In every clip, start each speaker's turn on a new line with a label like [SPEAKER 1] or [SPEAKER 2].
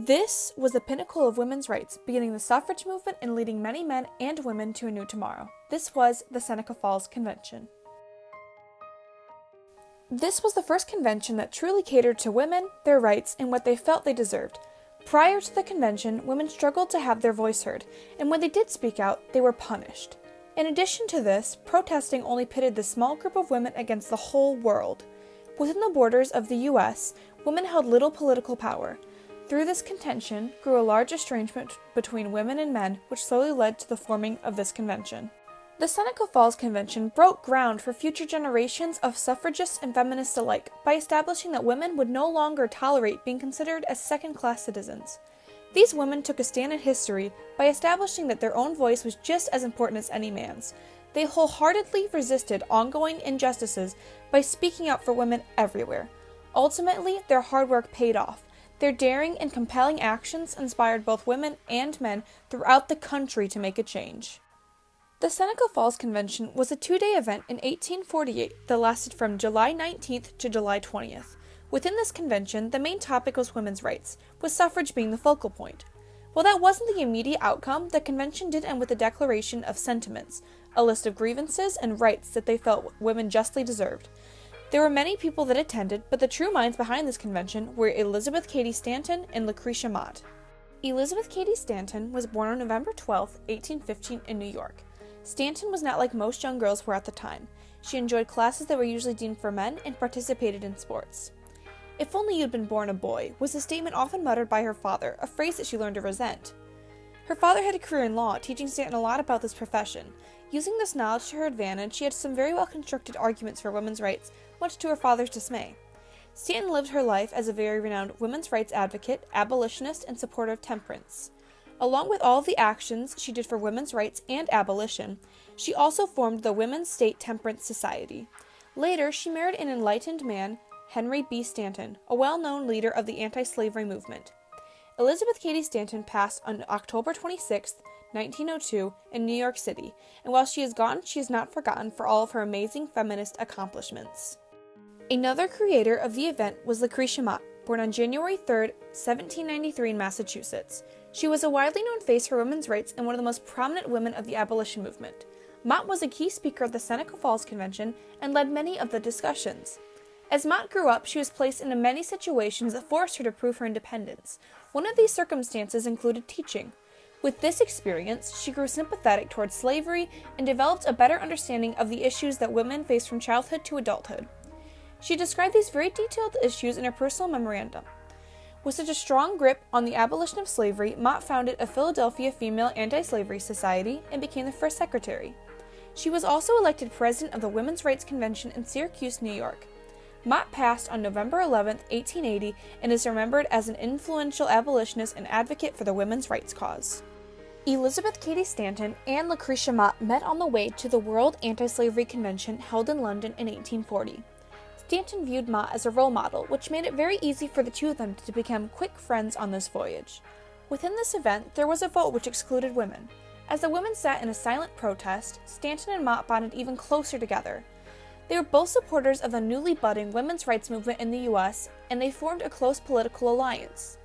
[SPEAKER 1] This was the pinnacle of women's rights, beginning the suffrage movement and leading many men and women to a new tomorrow. This was the Seneca Falls Convention. This was the first convention that truly catered to women, their rights, and what they felt they deserved. Prior to the convention, women struggled to have their voice heard, and when they did speak out, they were punished. In addition to this, protesting only pitted the small group of women against the whole world. Within the borders of the U.S., women held little political power. Through this contention grew a large estrangement between women and men, which slowly led to the forming of this convention. The Seneca Falls Convention broke ground for future generations of suffragists and feminists alike by establishing that women would no longer tolerate being considered as second-class citizens. These women took a stand in history by establishing that their own voice was just as important as any man's. They wholeheartedly resisted ongoing injustices by speaking out for women everywhere. Ultimately, their hard work paid off. Their daring and compelling actions inspired both women and men throughout the country to make a change. The Seneca Falls Convention was a two-day event in 1848 that lasted from July 19th to July 20th. Within this convention, the main topic was women's rights, with suffrage being the focal point. While that wasn't the immediate outcome, the convention did end with a declaration of sentiments, a list of grievances and rights that they felt women justly deserved. There were many people that attended, but the true minds behind this convention were Elizabeth Cady Stanton and Lucretia Mott. Elizabeth Cady Stanton was born on November 12, 1815 in New York. Stanton was not like most young girls were at the time. She enjoyed classes that were usually deemed for men and participated in sports. "If only you'd been born a boy," was a statement often muttered by her father, a phrase that she learned to resent. Her father had a career in law, teaching Stanton a lot about this profession. Using this knowledge to her advantage, she had some very well-constructed arguments for women's rights, much to her father's dismay. Stanton lived her life as a very renowned women's rights advocate, abolitionist, and supporter of temperance. Along with all of the actions she did for women's rights and abolition, she also formed the Women's State Temperance Society. Later, she married an enlightened man, Henry B. Stanton, a well-known leader of the anti-slavery movement. Elizabeth Cady Stanton passed on October 26, 1902, in New York City, and while she is gone, she is not forgotten for all of her amazing feminist accomplishments. Another creator of the event was Lucretia Mott, born on January 3, 1793 in Massachusetts. She was a widely known face for women's rights and one of the most prominent women of the abolition movement. Mott was a key speaker at the Seneca Falls Convention and led many of the discussions. As Mott grew up, she was placed into many situations that forced her to prove her independence. One of these circumstances included teaching. With this experience, she grew sympathetic towards slavery and developed a better understanding of the issues that women face from childhood to adulthood. She described these very detailed issues in her personal memorandum. With such a strong grip on the abolition of slavery, Mott founded a Philadelphia Female Anti-Slavery Society and became the first secretary. She was also elected president of the Women's Rights Convention in Syracuse, New York. Mott passed on November 11, 1880, and is remembered as an influential abolitionist and advocate for the women's rights cause. Elizabeth Cady Stanton and Lucretia Mott met on the way to the World Anti-Slavery Convention held in London in 1840. Stanton viewed Mott as a role model, which made it very easy for the two of them to become quick friends on this voyage. Within this event, there was a vote which excluded women. As the women sat in a silent protest, Stanton and Mott bonded even closer together. They were both supporters of the newly budding women's rights movement in the U.S., and they formed a close political alliance.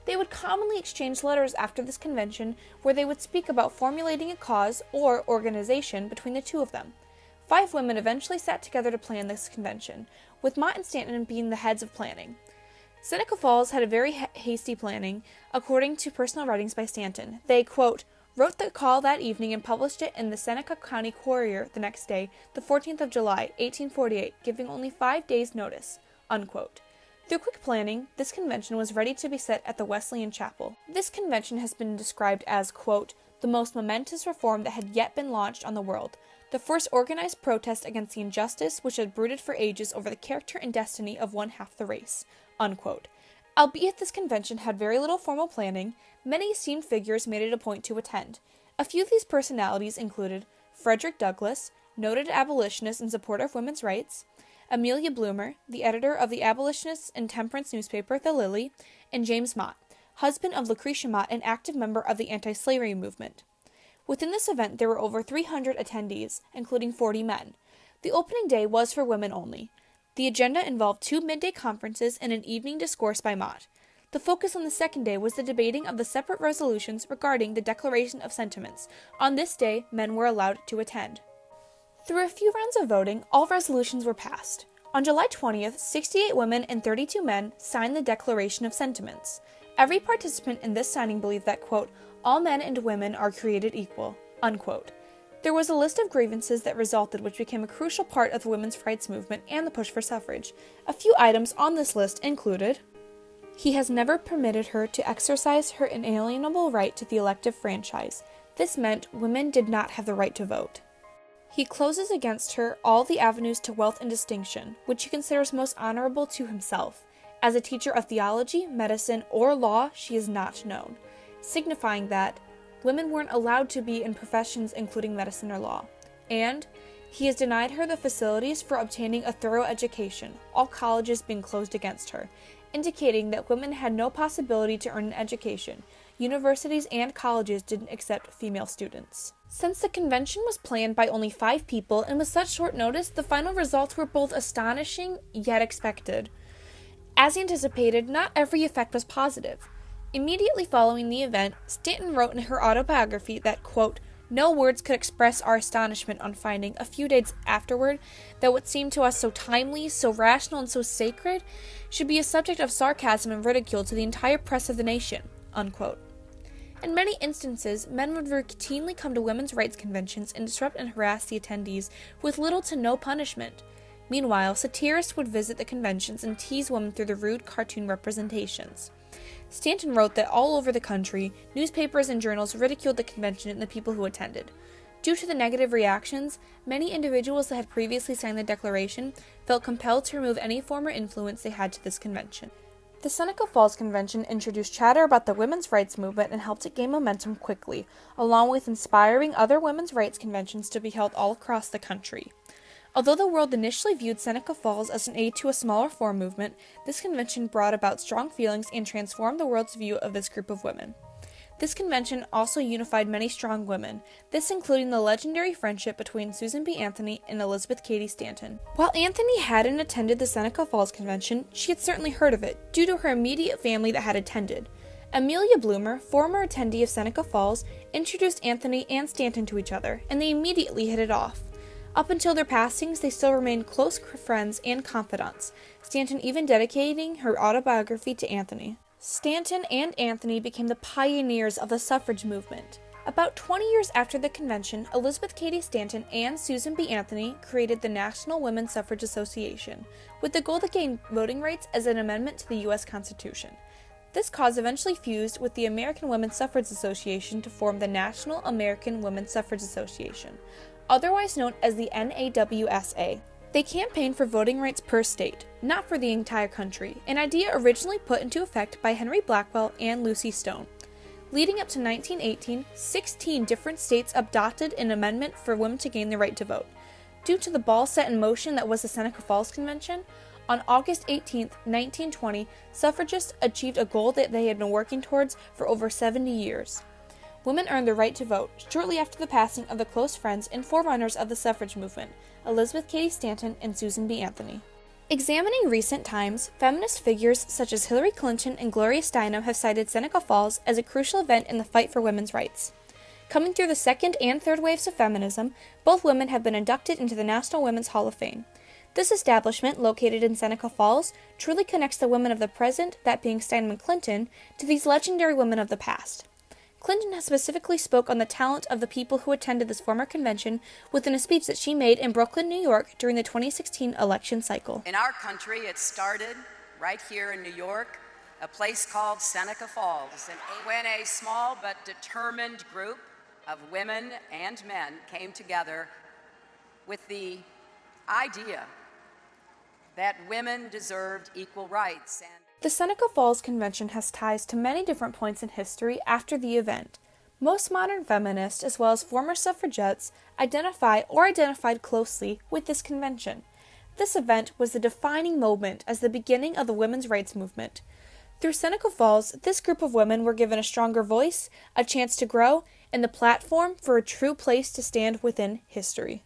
[SPEAKER 1] They would commonly exchange letters after this convention where they would speak about formulating a cause or organization between the two of them. 5 women eventually sat together to plan this convention, with Mott and Stanton being the heads of planning. Seneca Falls had a very hasty planning, according to personal writings by Stanton. They, quote, wrote the call that evening and published it in the Seneca County Courier the next day, the 14th of July, 1848, giving only 5 days' notice, unquote. Through quick planning, this convention was ready to be set at the Wesleyan Chapel. This convention has been described as, quote, the most momentous reform that had yet been launched on the world, the first organized protest against the injustice which had brooded for ages over the character and destiny of one half the race, unquote. Albeit this convention had very little formal planning, many esteemed figures made it a point to attend. A few of these personalities included Frederick Douglass, noted abolitionist and supporter of women's rights, Amelia Bloomer, the editor of the abolitionist and temperance newspaper The Lily, and James Mott, husband of Lucretia Mott, an active member of the anti-slavery movement. Within this event, there were over 300 attendees, including 40 men. The opening day was for women only. The agenda involved 2 midday conferences and an evening discourse by Mott. The focus on the second day was the debating of the separate resolutions regarding the Declaration of Sentiments. On this day, men were allowed to attend. Through a few rounds of voting, all resolutions were passed. On July 20th, 68 women and 32 men signed the Declaration of Sentiments. Every participant in this signing believed that, quote, all men and women are created equal, unquote. There was a list of grievances that resulted, which became a crucial part of the women's rights movement and the push for suffrage. A few items on this list included: he has never permitted her to exercise her inalienable right to the elective franchise. This meant women did not have the right to vote. He closes against her all the avenues to wealth and distinction, which he considers most honorable to himself. As a teacher of theology, medicine, or law, she is not known, signifying that women weren't allowed to be in professions including medicine or law. And he has denied her the facilities for obtaining a thorough education, all colleges being closed against her, indicating that women had no possibility to earn an education. Universities and colleges didn't accept female students. Since the convention was planned by only 5 people and with such short notice, the final results were both astonishing yet expected. As anticipated, not every effect was positive. Immediately following the event, Stanton wrote in her autobiography that, quote, no words could express our astonishment on finding, a few days afterward, that what seemed to us so timely, so rational, and so sacred should be a subject of sarcasm and ridicule to the entire press of the nation, unquote. In many instances, men would routinely come to women's rights conventions and disrupt and harass the attendees with little to no punishment. Meanwhile, satirists would visit the conventions and tease women through the rude cartoon representations. Stanton wrote that all over the country, newspapers and journals ridiculed the convention and the people who attended. Due to the negative reactions, many individuals that had previously signed the Declaration felt compelled to remove any former influence they had to this convention. The Seneca Falls Convention introduced chatter about the women's rights movement and helped it gain momentum quickly, along with inspiring other women's rights conventions to be held all across the country. Although the world initially viewed Seneca Falls as an aid to a small reform movement, this convention brought about strong feelings and transformed the world's view of this group of women. This convention also unified many strong women, this including the legendary friendship between Susan B. Anthony and Elizabeth Cady Stanton. While Anthony hadn't attended the Seneca Falls Convention, she had certainly heard of it, due to her immediate family that had attended. Amelia Bloomer, former attendee of Seneca Falls, introduced Anthony and Stanton to each other, and they immediately hit it off. Up until their passings, they still remained close friends and confidants, Stanton even dedicating her autobiography to Anthony. Stanton and Anthony became the pioneers of the suffrage movement. About 20 years after the convention, Elizabeth Cady Stanton and Susan B. Anthony created the National Women's Suffrage Association, with the goal to gain voting rights as an amendment to the U.S. Constitution. This cause eventually fused with the American Women's Suffrage Association to form the National American Women's Suffrage Association, otherwise known as the NAWSA. They campaigned for voting rights per state, not for the entire country, an idea originally put into effect by Henry Blackwell and Lucy Stone. Leading up to 1918, 16 different states adopted an amendment for women to gain the right to vote. Due to the ball set in motion that was the Seneca Falls Convention, on August 18, 1920, suffragists achieved a goal that they had been working towards for over 70 years. Women earned the right to vote shortly after the passing of the close friends and forerunners of the suffrage movement, Elizabeth Cady Stanton and Susan B. Anthony. Examining recent times, feminist figures such as Hillary Clinton and Gloria Steinem have cited Seneca Falls as a crucial event in the fight for women's rights. Coming through the second and third waves of feminism, both women have been inducted into the National Women's Hall of Fame. This establishment, located in Seneca Falls, truly connects the women of the present, that being Steinem and Clinton, to these legendary women of the past. Clinton has specifically spoke on the talent of the people who attended this former convention within a speech that she made in Brooklyn, New York during the 2016 election cycle.
[SPEAKER 2] In our country, it started right here in New York, a place called Seneca Falls, when a small but determined group of women and men came together with the idea that women deserved equal rights.
[SPEAKER 1] The Seneca Falls Convention has ties to many different points in history after the event. Most modern feminists, as well as former suffragettes, identified closely with this convention. This event was the defining moment as the beginning of the women's rights movement. Through Seneca Falls, this group of women were given a stronger voice, a chance to grow, and the platform for a true place to stand within history.